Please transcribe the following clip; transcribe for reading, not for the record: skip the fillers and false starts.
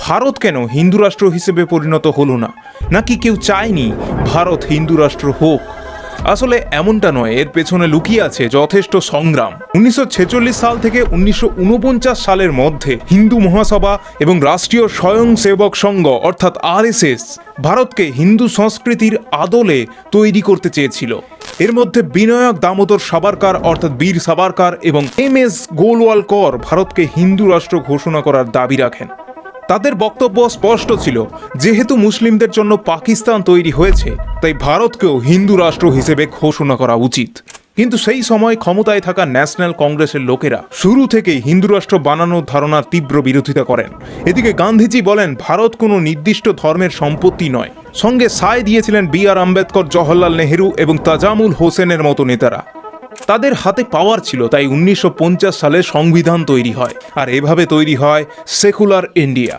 ভারত কেন হিন্দু রাষ্ট্র হিসেবে পরিণত হলো না, নাকি কেউ চায়নি ভারত হিন্দু রাষ্ট্র হোক? আসলে এমনটা নয়, এর পেছনে লুকিয়ে আছে যথেষ্ট সংগ্রাম। 1946 সাল থেকে 1949 সালের মধ্যে হিন্দু মহাসভা এবং রাষ্ট্রীয় স্বয়ংসেবক সংঘ অর্থাৎ RSS ভারতকে হিন্দু সংস্কৃতির আদলে তৈরি করতে চেয়েছিল। এর মধ্যে বিনায়ক দামোদর সাভারকার অর্থাৎ বীর সাভারকার এবং MS গোলওয়ালকর ভারতকে হিন্দু রাষ্ট্র ঘোষণা করার দাবি রাখেন। তাদের বক্তব্য স্পষ্ট ছিল, যেহেতু মুসলিমদের জন্য পাকিস্তান তৈরি হয়েছে, তাই ভারতকেও হিন্দু রাষ্ট্র হিসেবে ঘোষণা করা উচিত। কিন্তু সেই সময় ক্ষমতায় থাকা ন্যাশনাল কংগ্রেসের লোকেরা শুরু থেকেই হিন্দু রাষ্ট্র বানানোর ধারণার তীব্র বিরোধিতা করেন। এদিকে গান্ধীজি বলেন ভারত কোনো নির্দিষ্ট ধর্মের সম্পত্তি নয়। সঙ্গে সায় দিয়েছিলেন BR আম্বেদকর, জওহরলাল নেহেরু এবং তাজামুল হোসেনের মতো নেতারা। তাদের হাতে পাওয়ার ছিল, তাই 1950 সালে সংবিধান তৈরি হয়, আর এভাবে তৈরি হয় সেকুলার ইন্ডিয়া।